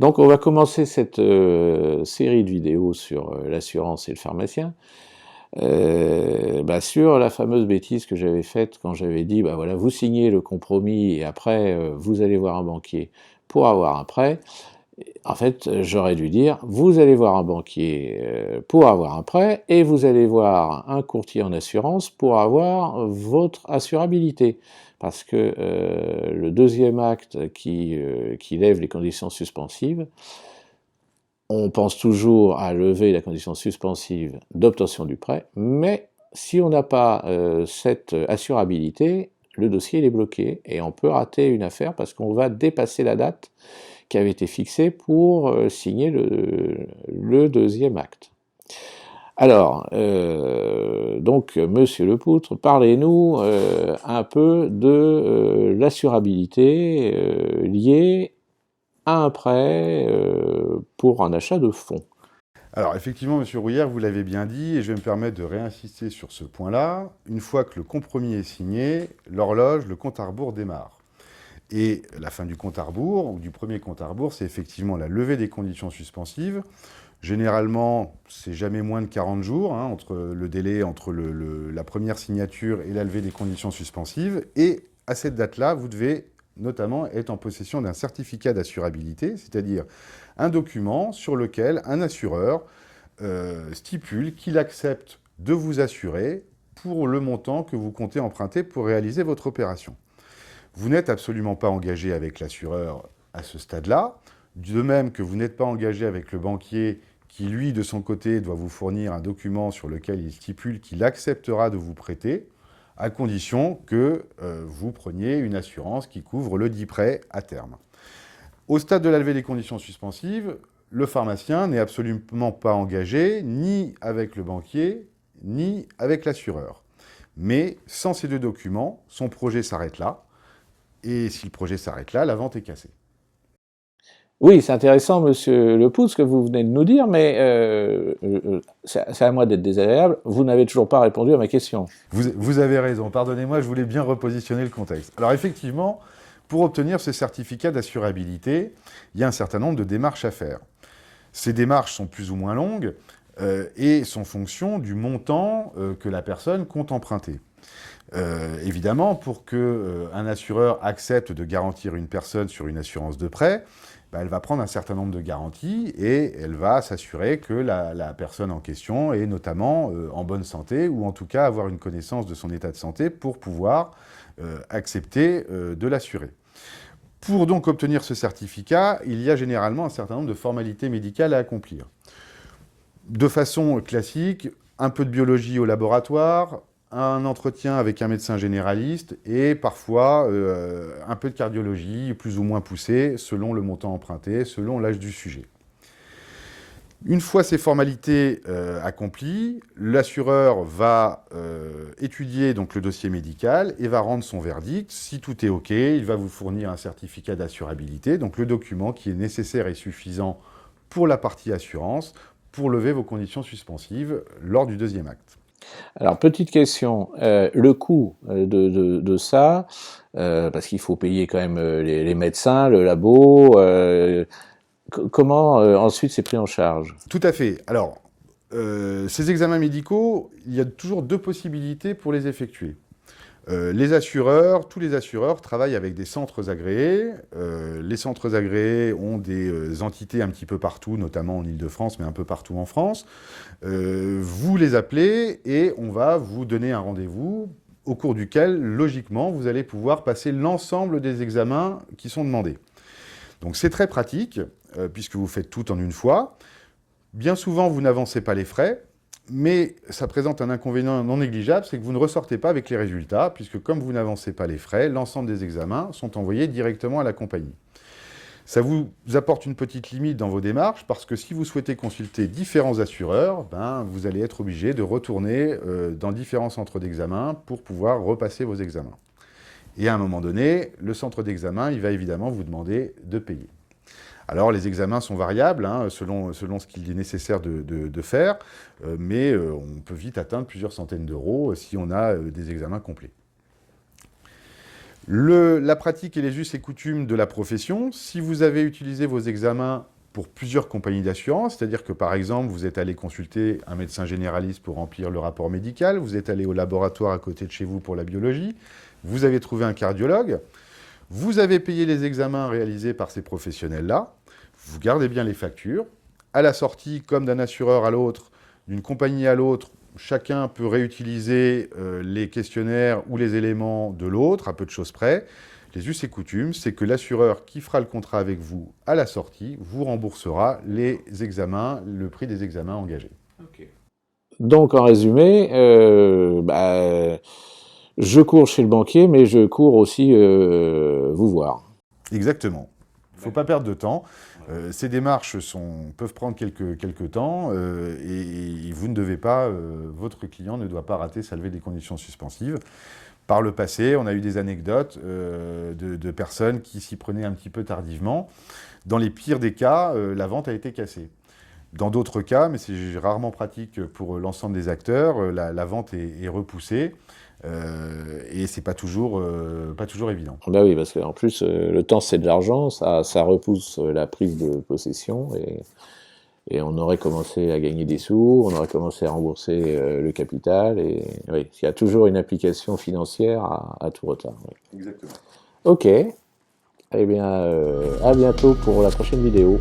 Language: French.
Donc on va commencer cette série de vidéos sur l'assurance et le pharmacien, sur la fameuse bêtise que j'avais faite quand j'avais dit, bah voilà, vous signez le compromis et après vous allez voir un banquier pour avoir un prêt. En fait, j'aurais dû dire, vous allez voir un banquier pour avoir un prêt et vous allez voir un courtier en assurance pour avoir votre assurabilité. Parce que le deuxième acte qui lève les conditions suspensives, on pense toujours à lever la condition suspensive d'obtention du prêt, mais si on n'a pas cette assurabilité, le dossier il est bloqué et on peut rater une affaire parce qu'on va dépasser la date qui avait été fixée pour signer le deuxième acte. Alors, donc, Monsieur Lepoutre, parlez-nous un peu de l'assurabilité liée à un prêt pour un achat de fonds. Alors effectivement, Monsieur Rouillère, vous l'avez bien dit, et je vais me permettre de réinsister sur ce point-là. Une fois que le compromis est signé, l'horloge, le compte à rebours démarre. Et la fin du compte à rebours, ou du premier compte à rebours, c'est effectivement la levée des conditions suspensives. Généralement, c'est jamais moins de 40 jours, entre le délai entre la première signature et la levée des conditions suspensives. Et à cette date-là, vous devez notamment être en possession d'un certificat d'assurabilité, c'est-à-dire un document sur lequel un assureur stipule qu'il accepte de vous assurer pour le montant que vous comptez emprunter pour réaliser votre opération. Vous n'êtes absolument pas engagé avec l'assureur à ce stade-là, de même que vous n'êtes pas engagé avec le banquier qui, lui, de son côté, doit vous fournir un document sur lequel il stipule qu'il acceptera de vous prêter, à condition que vous preniez une assurance qui couvre le dit prêt à terme. Au stade de la levée des conditions suspensives, le pharmacien n'est absolument pas engagé ni avec le banquier, ni avec l'assureur. Mais sans ces deux documents, son projet s'arrête là. Et si le projet s'arrête là, la vente est cassée. Oui, c'est intéressant, Monsieur Lepoutre, ce que vous venez de nous dire, mais c'est à moi d'être désagréable. Vous n'avez toujours pas répondu à ma question. Vous avez raison, pardonnez-moi, je voulais bien repositionner le contexte. Alors effectivement, pour obtenir ce certificat d'assurabilité, il y a un certain nombre de démarches à faire. Ces démarches sont plus ou moins longues et sont fonction du montant que la personne compte emprunter. Évidemment, pour qu'un assureur accepte de garantir une personne sur une assurance de prêt, elle va prendre un certain nombre de garanties et elle va s'assurer que la personne en question est notamment en bonne santé ou en tout cas avoir une connaissance de son état de santé pour pouvoir accepter de l'assurer. Pour donc obtenir ce certificat, il y a généralement un certain nombre de formalités médicales à accomplir. De façon classique, un peu de biologie au laboratoire, un entretien avec un médecin généraliste et parfois un peu de cardiologie plus ou moins poussée selon le montant emprunté, selon l'âge du sujet. Une fois ces formalités accomplies, l'assureur va étudier donc le dossier médical et va rendre son verdict. Si tout est OK, il va vous fournir un certificat d'assurabilité, donc le document qui est nécessaire et suffisant pour la partie assurance pour lever vos conditions suspensives lors du deuxième acte. Alors, petite question, le coût de ça, parce qu'il faut payer quand même les médecins, le labo, comment ensuite c'est pris en charge? Tout à fait. Alors, ces examens médicaux, il y a toujours deux possibilités pour les effectuer. Les assureurs, tous les assureurs travaillent avec des centres agréés. Les centres agréés ont des entités un petit peu partout, notamment en Île-de-France, mais un peu partout en France. Vous les appelez et on va vous donner un rendez-vous au cours duquel, logiquement, vous allez pouvoir passer l'ensemble des examens qui sont demandés. Donc c'est très pratique, puisque vous faites tout en une fois. Bien souvent, vous n'avancez pas les frais. Mais ça présente un inconvénient non négligeable, c'est que vous ne ressortez pas avec les résultats, puisque comme vous n'avancez pas les frais, l'ensemble des examens sont envoyés directement à la compagnie. Ça vous apporte une petite limite dans vos démarches, parce que si vous souhaitez consulter différents assureurs, vous allez être obligé de retourner dans différents centres d'examen pour pouvoir repasser vos examens. Et à un moment donné, le centre d'examen, il va évidemment vous demander de payer. Alors, les examens sont variables, selon ce qu'il est nécessaire de faire, mais on peut vite atteindre plusieurs centaines d'euros si on a des examens complets. La pratique et les us et coutumes de la profession, si vous avez utilisé vos examens pour plusieurs compagnies d'assurance, c'est-à-dire que par exemple, vous êtes allé consulter un médecin généraliste pour remplir le rapport médical, vous êtes allé au laboratoire à côté de chez vous pour la biologie, vous avez trouvé un cardiologue, vous avez payé les examens réalisés par ces professionnels-là, vous gardez bien les factures. À la sortie, comme d'un assureur à l'autre, d'une compagnie à l'autre, chacun peut réutiliser les questionnaires ou les éléments de l'autre, à peu de choses près. Les us et coutumes, c'est que l'assureur qui fera le contrat avec vous à la sortie vous remboursera les examens, le prix des examens engagés. Okay. Donc, en résumé, je cours chez le banquier, mais je cours aussi vous voir. Exactement. Il ne faut pas perdre de temps. Ces démarches peuvent prendre quelques temps et vous ne devez pas, votre client ne doit pas rater sa levée des conditions suspensives. Par le passé, on a eu des anecdotes de personnes qui s'y prenaient un petit peu tardivement. Dans les pires des cas, la vente a été cassée. Dans d'autres cas, mais c'est rarement pratique pour l'ensemble des acteurs, la vente est repoussée. Et c'est pas toujours évident. Ben oui, parce qu'en plus, le temps c'est de l'argent, ça repousse la prise de possession et on aurait commencé à gagner des sous, on aurait commencé à rembourser le capital, et oui, il y a toujours une application financière à tout retard. Oui. Exactement. Ok, eh bien, à bientôt pour la prochaine vidéo.